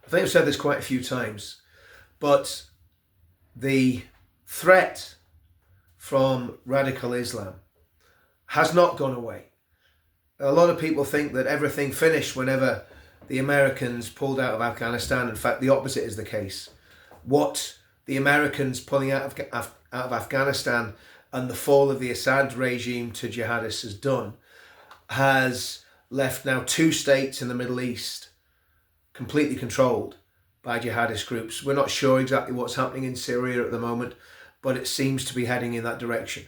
I think I've said this quite a few times, but the threat from radical Islam has not gone away. A lot of people think that everything finished whenever the Americans pulled out of Afghanistan. In fact, the opposite is the case. What the Americans pulling out of Afghanistan and the fall of the Assad regime to jihadists has done has left now 2 states in the Middle East completely controlled by jihadist groups. We're not sure exactly what's happening in Syria at the moment, but it seems to be heading in that direction.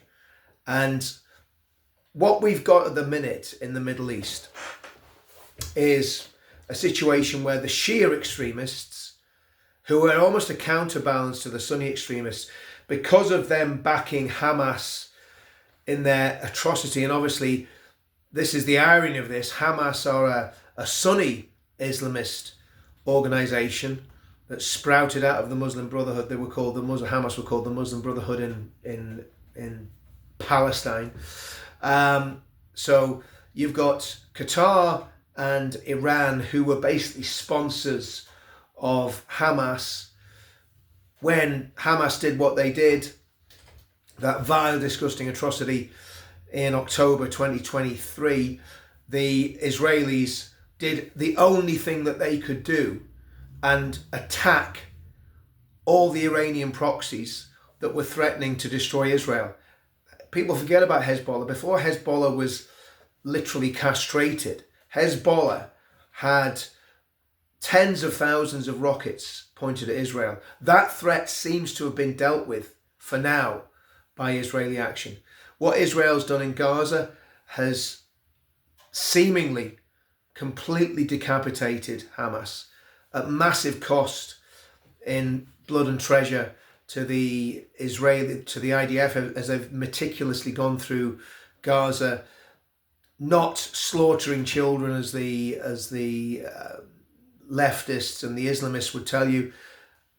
And what we've got at the minute in the Middle East is a situation where the Shia extremists, who are almost a counterbalance to the Sunni extremists, because of them backing Hamas in their atrocity, and obviously this is the irony of this, Hamas are a Sunni Islamist organisation that sprouted out of the Muslim Brotherhood. They were called Hamas were called the Muslim Brotherhood in Palestine. So you've got Qatar and Iran, who were basically sponsors of Hamas. When Hamas did what they did, that vile, disgusting atrocity in October 2023, the Israelis did the only thing that they could do and attack all the Iranian proxies that were threatening to destroy Israel. People forget about Hezbollah. Before Hezbollah was literally castrated, Hezbollah had tens of thousands of rockets pointed at Israel. That threat seems to have been dealt with for now by Israeli action. What Israel's done in Gaza has seemingly completely decapitated Hamas at massive cost in blood and treasure to the IDF as they've meticulously gone through Gaza, not slaughtering children as the leftists and the Islamists would tell you,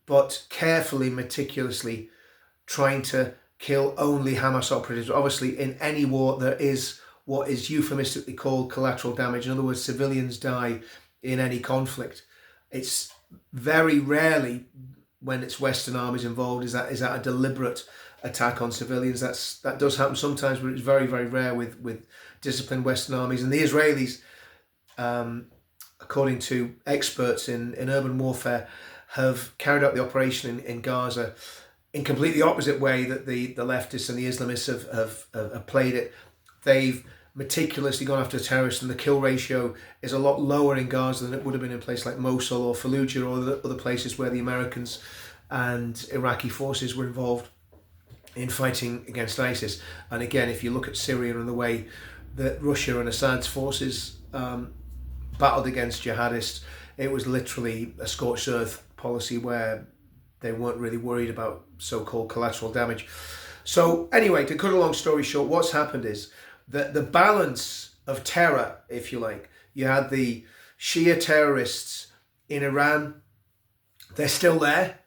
but carefully, meticulously trying to kill only Hamas operatives. Obviously, in any war, there is what is euphemistically called collateral damage. In other words, civilians die in any conflict. It's very rarely, when it's Western armies involved, is that a deliberate attack on civilians. That does happen sometimes, but it's very, very rare with disciplined Western armies. And the Israelis, according to experts in urban warfare, have carried out the operation in Gaza in completely opposite way that the leftists and the Islamists have played it. They've meticulously gone after terrorists, and the kill ratio is a lot lower in Gaza than it would have been in a place like Mosul or Fallujah or the other places where the Americans and Iraqi forces were involved in fighting against ISIS. And again, if you look at Syria and the way that Russia and Assad's forces battled against jihadists, it was literally a scorched earth policy where they weren't really worried about so-called collateral damage. So anyway, to cut a long story short, what's happened is that the balance of terror, if you like, you had the Shia terrorists in Iran. They're still there.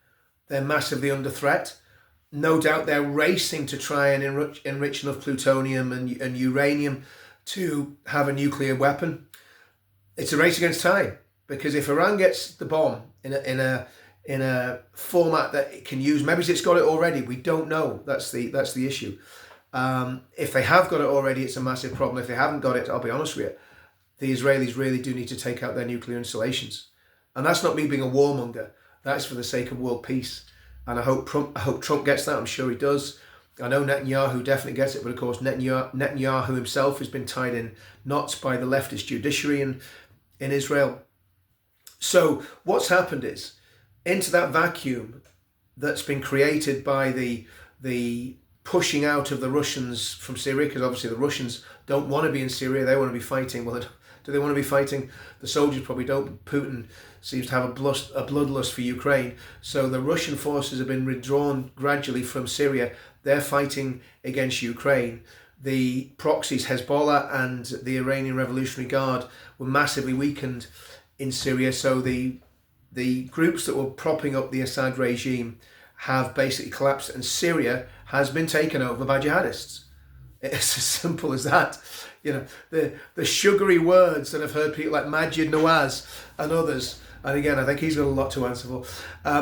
They're massively under threat. No doubt they're racing to try and enrich enough plutonium and uranium to have a nuclear weapon. It's a race against time, because if Iran gets the bomb in a format that it can use, maybe it's got it already. We don't know. That's the issue. If they have got it already, it's a massive problem. If they haven't got it, I'll be honest with you, the Israelis really do need to take out their nuclear installations. And that's not me being a warmonger. That's for the sake of world peace. And I hope Trump gets that. I'm sure he does. I know Netanyahu definitely gets it, but of course Netanyahu himself has been tied in knots by the leftist judiciary in Israel. So what's happened is, into that vacuum that's been created by the pushing out of the Russians from Syria, because obviously the Russians don't want to be in Syria, they want to be fighting. Well, do they want to be fighting? The soldiers probably don't. Putin seems to have a bloodlust for Ukraine. So the Russian forces have been withdrawn gradually from Syria. They're fighting against Ukraine. The proxies, Hezbollah and the Iranian Revolutionary Guard, were massively weakened in Syria. So the groups that were propping up the Assad regime have basically collapsed, and Syria has been taken over by jihadists. It's as simple as that. The sugary words that I've heard people like Majid Nawaz and others, and again, I think he's got a lot to answer for.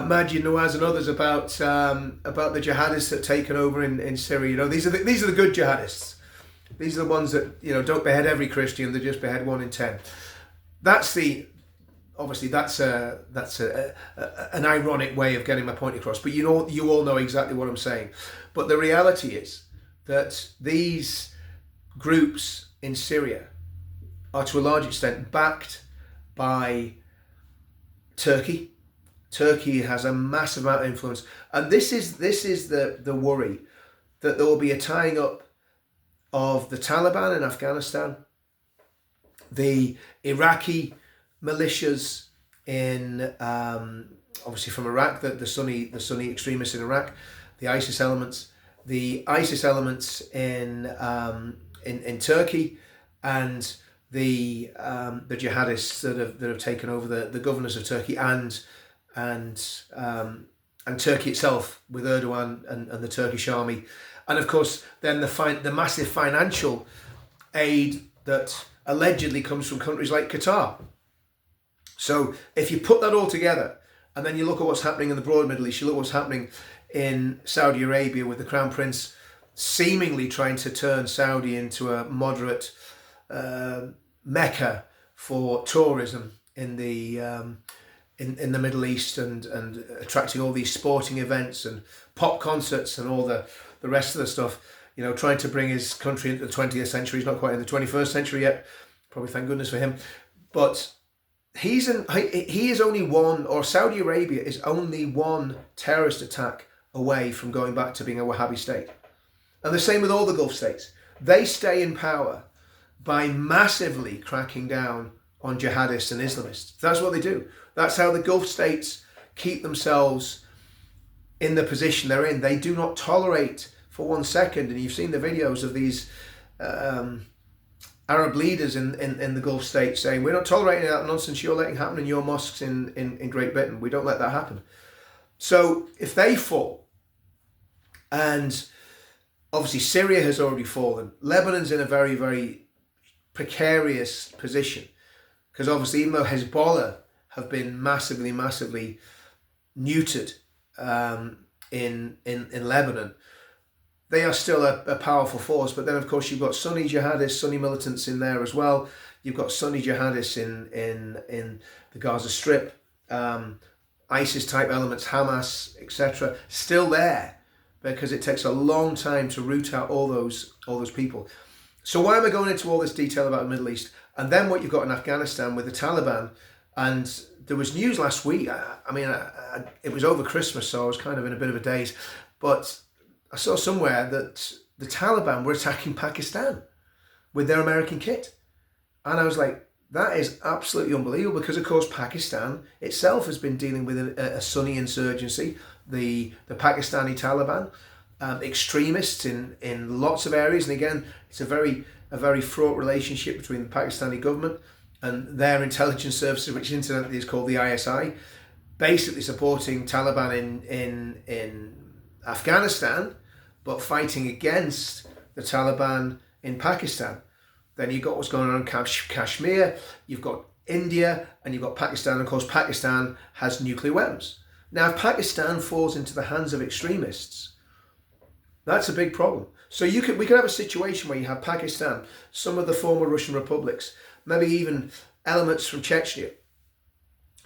Majid Nawaz and others about the jihadists that have taken over in Syria. These are the good jihadists. These are the ones that don't behead every Christian; they just behead 1 in 10. That's an ironic way of getting my point across. But you all know exactly what I'm saying. But the reality is that these groups in Syria are to a large extent backed by Turkey. Turkey has a massive amount of influence, and this is the worry, that there will be a tying up of the Taliban in Afghanistan, the Iraqi militias in obviously from Iraq, the Sunni extremists in Iraq, the ISIS elements in Turkey, and the jihadists that have taken over the governors of Turkey and Turkey itself with Erdogan and the Turkish army, and of course then the massive financial aid that allegedly comes from countries like Qatar. So if you put that all together, and then you look at what's happening in the broader Middle East, you look at what's happening in Saudi Arabia with the Crown Prince seemingly trying to turn Saudi into a moderate mecca for tourism in the Middle East, and attracting all these sporting events and pop concerts and all the rest of the stuff, trying to bring his country into the 20th century. He's not quite in the 21st century yet, probably thank goodness for him. But he is only one, or Saudi Arabia is only one terrorist attack away from going back to being a Wahhabi state. And the same with all the Gulf states. They stay in power by massively cracking down on jihadists and Islamists. That's what they do. That's how the Gulf states keep themselves in the position they're in. They do not tolerate for 1 second, and you've seen the videos of these Arab leaders in the Gulf states saying, we're not tolerating that nonsense you're letting happen in your mosques in Great Britain. We don't let that happen. So if they fall, and obviously Syria has already fallen, Lebanon's in a very, very precarious position, because obviously even though Hezbollah have been massively neutered in Lebanon, they are still a powerful force. But then of course you've got Sunni jihadists, Sunni militants in there as well. You've got Sunni jihadists in the Gaza Strip, ISIS type elements, Hamas, etc., still there, because it takes a long time to root out all those people. So why am I going into all this detail about the Middle East? And then what you've got in Afghanistan with the Taliban, and there was news last week. It was over Christmas, so I was kind of in a bit of a daze, but I saw somewhere that the Taliban were attacking Pakistan with their American kit. And I was like, that is absolutely unbelievable, because of course Pakistan itself has been dealing with a Sunni insurgency, the Pakistani Taliban, extremists in lots of areas. And again, it's a very fraught relationship between the Pakistani government and their intelligence services, which incidentally is called the ISI, basically supporting Taliban in Afghanistan, but fighting against the Taliban in Pakistan. Then you've got what's going on in Kashmir, you've got India, and you've got Pakistan. And of course, Pakistan has nuclear weapons. Now, if Pakistan falls into the hands of extremists, that's a big problem. So we could have a situation where you have Pakistan, some of the former Russian republics, maybe even elements from Chechnya,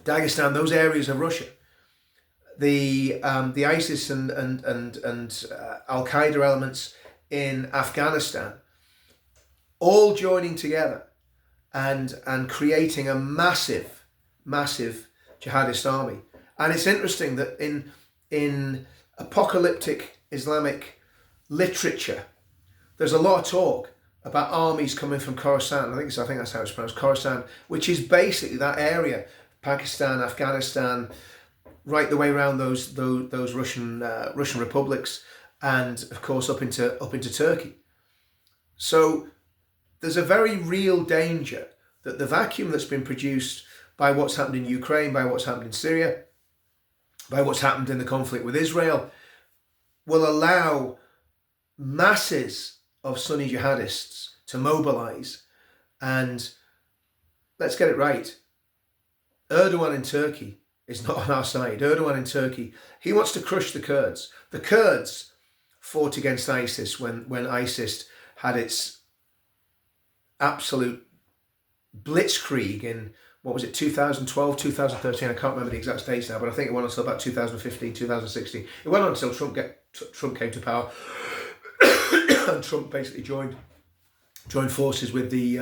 Dagestan, those areas of Russia, the ISIS and Al Qaeda elements in Afghanistan, all joining together and creating a massive jihadist army. And it's interesting that in apocalyptic Islamic literature, there's a lot of talk about armies coming from Khorasan. I think that's how it's pronounced, Khorasan, which is basically that area, Pakistan, Afghanistan, right the way around those Russian republics, and of course up into Turkey. So there's a very real danger that the vacuum that's been produced by what's happened in Ukraine, by what's happened in Syria, by what's happened in the conflict with Israel, will allow masses of Sunni jihadists to mobilize. And let's get it right. Erdogan in Turkey is not on our side. Erdogan in Turkey, he wants to crush the Kurds. The Kurds fought against ISIS when ISIS had its absolute blitzkrieg in, what was it, 2012, 2013, I can't remember the exact dates now, but I think it went until about 2015, 2016. It went on until Trump came to power and Trump basically joined forces with the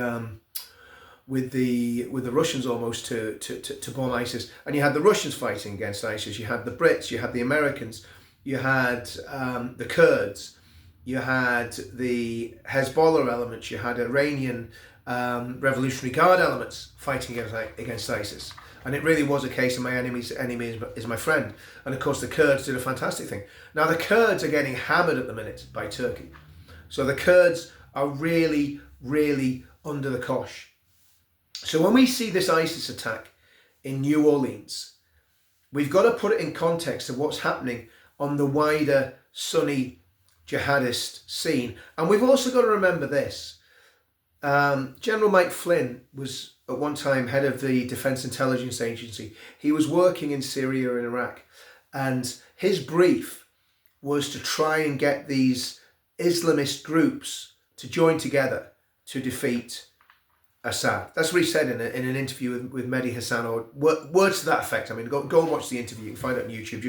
Russians almost to bomb ISIS. And you had the Russians fighting against ISIS, you had the Brits, you had the Americans, you had the Kurds, you had the Hezbollah elements, you had Iranian Revolutionary Guard elements fighting against ISIS. And it really was a case of my enemy's enemy is my friend. And of course the Kurds did a fantastic thing. Now the Kurds are getting hammered at the minute by Turkey. So the Kurds are really, really under the cosh. So when we see this ISIS attack in New Orleans, we've got to put it in context of what's happening on the wider Sunni jihadist scene. And we've also got to remember this. General Mike Flynn was at one time head of the Defense Intelligence Agency. He was working in Syria and Iraq. And his brief was to try and get these Islamist groups to join together to defeat Assad. That's what he said in an interview with Mehdi Hassan, or words to that effect. I mean, go and watch the interview. You can find it on YouTube.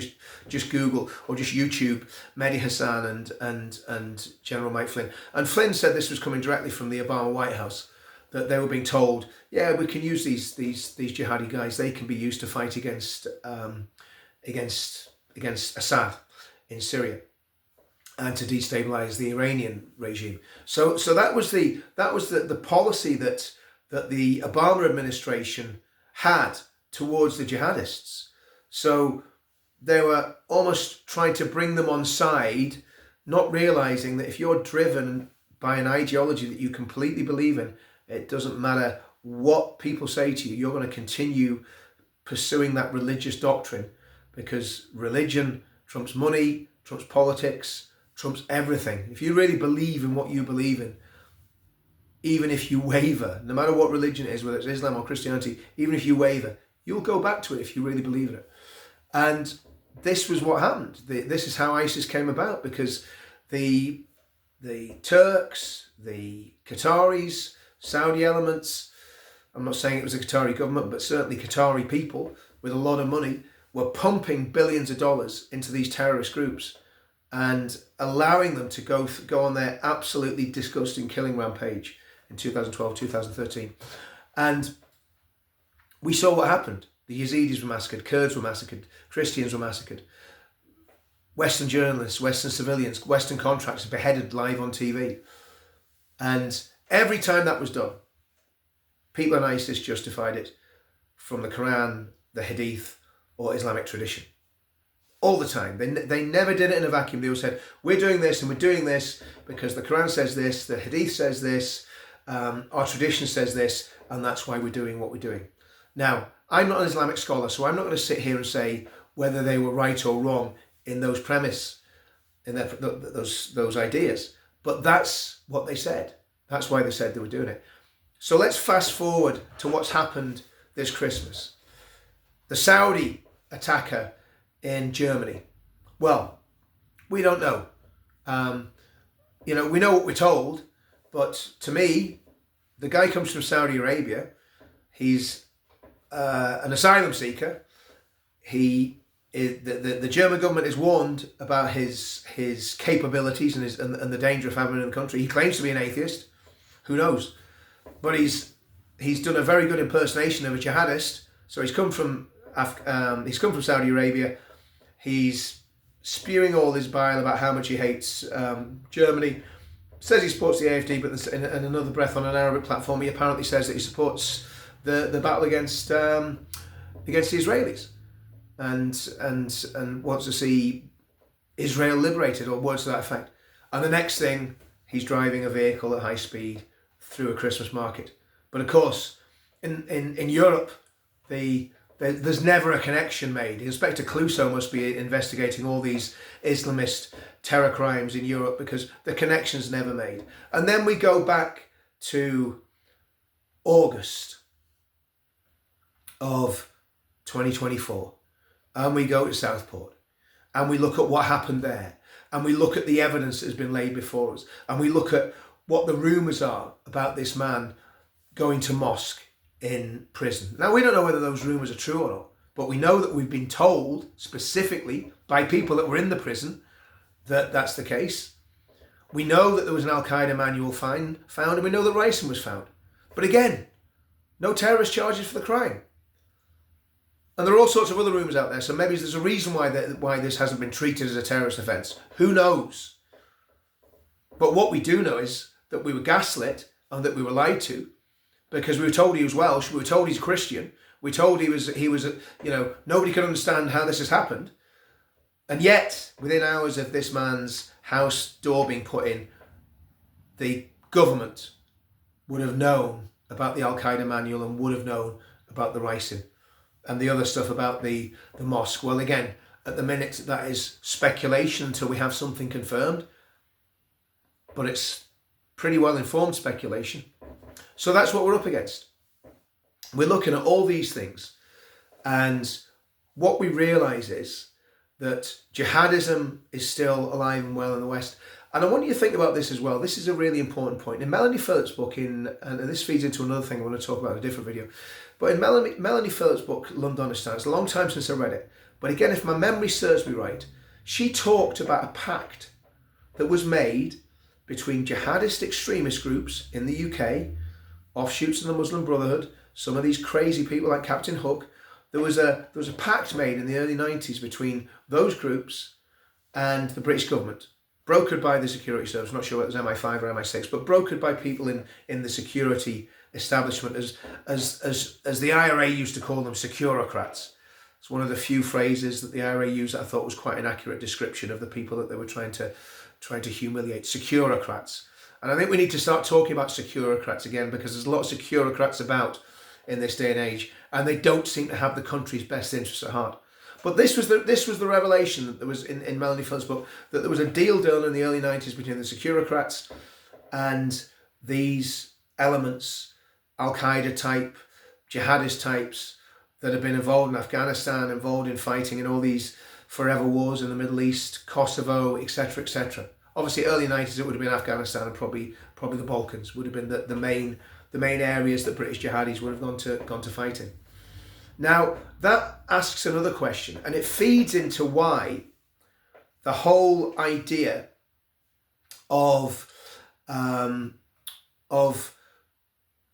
Just Google or just YouTube Mehdi Hassan and General Mike Flynn. And Flynn said this was coming directly from the Obama White House, that they were being told, yeah, we can use these jihadi guys. They can be used to fight against Assad in Syria and to destabilize the Iranian regime. So that was the policy that the Obama administration had towards the jihadists. So they were almost trying to bring them on side, not realizing that if you're driven by an ideology that you completely believe in, it doesn't matter what people say to you, you're going to continue pursuing that religious doctrine, because religion trumps money, trumps politics, trumps everything. If you really believe in what you believe in, even if you waver, no matter what religion it is, whether it's Islam or Christianity, even if you waver, you'll go back to it if you really believe in it. And this was what happened. This is how ISIS came about, because the Turks, the Qataris, Saudi elements, I'm not saying it was the Qatari government, but certainly Qatari people with a lot of money were pumping billions of dollars into these terrorist groups and allowing them to go on their absolutely disgusting killing rampage in 2012, 2013. And we saw what happened. The Yazidis were massacred, Kurds were massacred, Christians were massacred, Western journalists, Western civilians, Western contractors beheaded live on TV. And every time that was done, people in ISIS justified it from the Quran, the Hadith, or Islamic tradition. All the time. They never did it in a vacuum. They all said, we're doing this and we're doing this because the Quran says this, the Hadith says this, our tradition says this, and that's why we're doing what we're doing. Now, I'm not an Islamic scholar, so I'm not going to sit here and say whether they were right or wrong in those premise, in those ideas. But that's what they said. That's why they said they were doing it. So let's fast forward to what's happened this Christmas. The Saudi attacker in Germany. Well, we don't know. We know what we're told, but to me, the guy comes from Saudi Arabia. He's an asylum seeker. The German government is warned about his capabilities and the danger of having him in the country. He claims to be an atheist. Who knows? But he's done a very good impersonation of a jihadist. So he's come from Saudi Arabia. He's spewing all his bile about how much he hates Germany. Says he supports the AfD, but in another breath on an Arabic platform, he apparently says that he supports the battle against the Israelis, and wants to see Israel liberated, or words to that effect. And the next thing, he's driving a vehicle at high speed through a Christmas market. But of course, in Europe, the There's never a connection made. Inspector Clouseau must be investigating all these Islamist terror crimes in Europe because the connection's never made. And then we go back to August of 2024 and we go to Southport and we look at what happened there and we look at the evidence that has been laid before us and we look at what the rumours are about this man going to mosque in prison. Now, we don't know whether those rumours are true or not, but we know that we've been told specifically by people that were in the prison that that's the case. We know that there was an Al-Qaeda manual found, and we know that ricin was found. But again, no terrorist charges for the crime. And there are all sorts of other rumours out there, so maybe there's a reason why this hasn't been treated as a terrorist offence. Who knows? But what we do know is that we were gaslit and that we were lied to, because we were told he was Welsh, we were told he's Christian, we were told he was nobody could understand how this has happened. And yet, within hours of this man's house door being put in, the government would have known about the Al-Qaeda manual and would have known about the ricin and the other stuff about the mosque. Well, again, at the minute, that is speculation until we have something confirmed. But it's pretty well informed speculation. So that's what we're up against. We're looking at all these things. And what we realise is that jihadism is still alive and well in the West. And I want you to think about this as well. This is a really important point. In Melanie Phillips' book, and this feeds into another thing I want to talk about in a different video, but in Melanie Phillips' book, Londonistan, it's a long time since I read it. But again, if my memory serves me right, she talked about a pact that was made between jihadist extremist groups in the UK, offshoots of the Muslim Brotherhood, some of these crazy people like Captain Hook. There was a pact made in the early 90s between those groups and the British government, brokered by the security service. I'm not sure whether it was MI5 or MI6, but brokered by people in the security establishment, as the IRA used to call them, securocrats. It's one of the few phrases that the IRA used that I thought was quite an accurate description of the people that they were trying to humiliate. Securocrats. And I think we need to start talking about securocrats again, because there's a lot of securocrats about in this day and age, and they don't seem to have the country's best interests at heart. But this was the revelation that there was in Melanie Phillips' book, that there was a deal done in the early 90s between the securocrats and these elements, Al-Qaeda type, jihadist types, that have been involved in Afghanistan, involved in fighting in all these forever wars in the Middle East, Kosovo, etc., etc. Obviously, early 90s, it would have been Afghanistan and probably the Balkans would have been the main areas that British jihadis would have gone to fight in. Now, that asks another question, and it feeds into why the whole idea of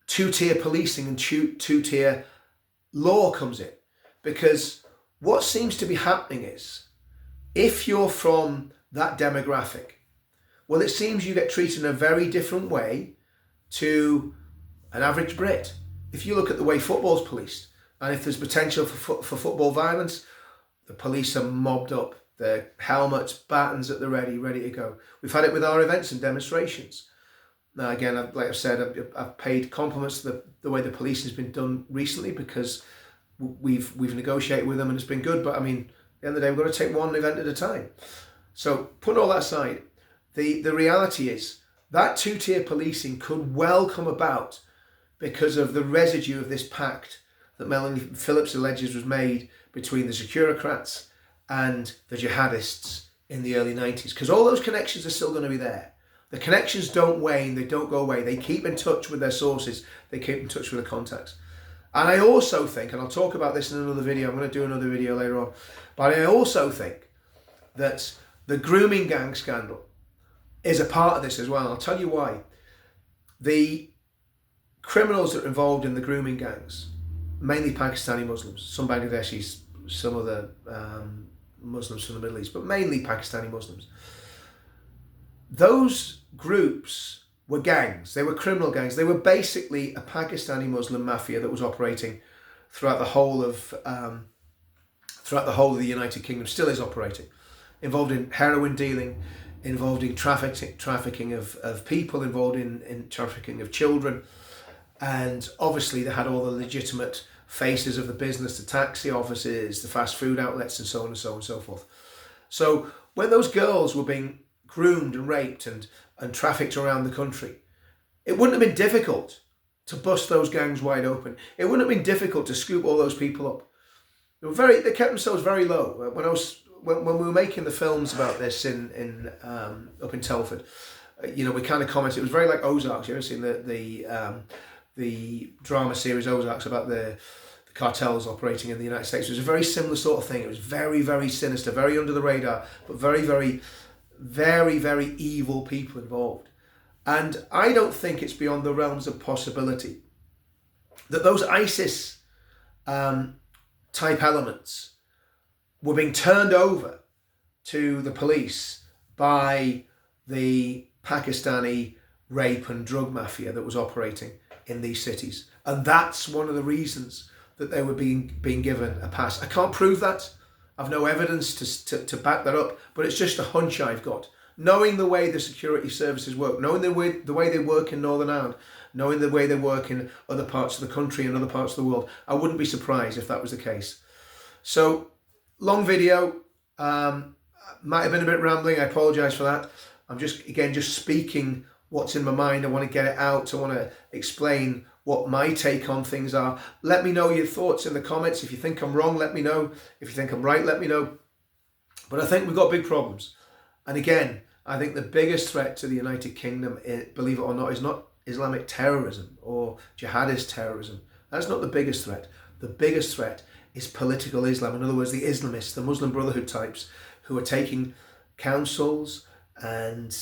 two-tier policing and two-tier law comes in. Because what seems to be happening is, if you're from that demographic, well, it seems you get treated in a very different way to an average Brit. If you look at the way football's policed, and if there's potential for football violence, the police are mobbed up. Their helmets, batons at the ready to go. We've had it with our events and demonstrations. Now, again, like I've said, I've paid compliments to the way the policing has been done recently, because we've negotiated with them and it's been good. But I mean, at the end of the day, we've got to take one event at a time. So putting all that aside, the reality is that two-tier policing could well come about because of the residue of this pact that Melanie Phillips alleges was made between the securocrats and the jihadists in the early 90s. Because all those connections are still going to be there. The connections don't wane, they don't go away. They keep in touch with their sources. They keep in touch with their contacts. And I also think, and I'll talk about this in another video, I'm going to do another video later on, but I also think that the grooming gang scandal is a part of this as well. I'll tell you why. The criminals that are involved in the grooming gangs, mainly Pakistani Muslims, some Bangladeshis, some other Muslims from the Middle East, but mainly Pakistani Muslims. Those groups were gangs. They were criminal gangs. They were basically a Pakistani Muslim mafia that was operating throughout the whole of the United Kingdom. Still is operating, involved in heroin dealing, involved in trafficking of people, involved in trafficking of children, and obviously they had all the legitimate faces of the business, the taxi offices, the fast food outlets, and so on and so on and so forth. So when those girls were being groomed and raped and trafficked around the country, it wouldn't have been difficult to bust those gangs wide open. It wouldn't have been difficult to scoop all those people up. They kept themselves very low. When we were making the films about this up in Telford, we kind of commented. It was very like Ozarks. You ever seen the drama series Ozarks about the cartels operating in the United States? It was a very similar sort of thing. It was very, very sinister, very under the radar, but very, very, very, very evil people involved. And I don't think it's beyond the realms of possibility that those ISIS type elements were being turned over to the police by the Pakistani rape and drug mafia that was operating in these cities. And that's one of the reasons that they were being given a pass. I can't prove that. I've no evidence to back that up, but it's just a hunch I've got. Knowing the way the security services work, knowing the way they work in Northern Ireland, knowing the way they work in other parts of the country and other parts of the world, I wouldn't be surprised if that was the case. So, long video, might have been a bit rambling, I apologise for that. I'm just speaking what's in my mind. I want to get it out. I want to explain what my take on things are. Let me know your thoughts in the comments. If you think I'm wrong, let me know. If you think I'm right, let me know. But I think we've got big problems. And again, I think the biggest threat to the United Kingdom, believe it or not, is not Islamic terrorism or jihadist terrorism. That's not the biggest threat. The biggest threat is political Islam. In other words, the Islamists, the Muslim Brotherhood types, who are taking councils and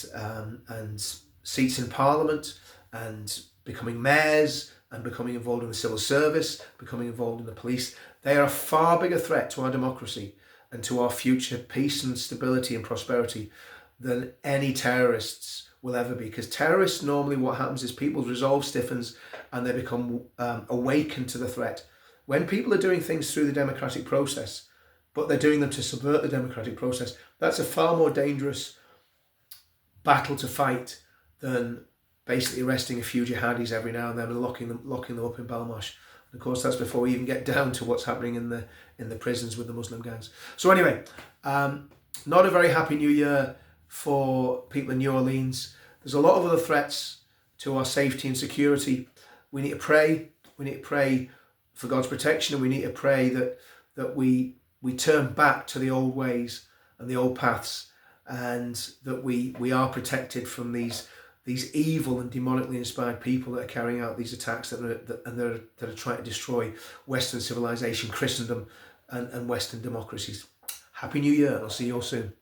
seats in Parliament and becoming mayors and becoming involved in the civil service, becoming involved in the police. They are a far bigger threat to our democracy and to our future peace and stability and prosperity than any terrorists will ever be. Because terrorists, normally what happens is people's resolve stiffens and they become awakened to the threat. When people are doing things through the democratic process, but they're doing them to subvert the democratic process, that's a far more dangerous battle to fight than basically arresting a few jihadis every now and then and locking them up in Belmarsh. And of course, that's before we even get down to what's happening in the prisons with the Muslim gangs. So anyway, not a very happy new year for people in New Orleans. There's a lot of other threats to our safety and security. We need to pray. We need to pray for God's protection, and we need to pray that we turn back to the old ways and the old paths, and that we are protected from these evil and demonically inspired people that are carrying out these attacks that are trying to destroy Western civilization, Christendom, and Western democracies. Happy New Year, and I'll see you all soon.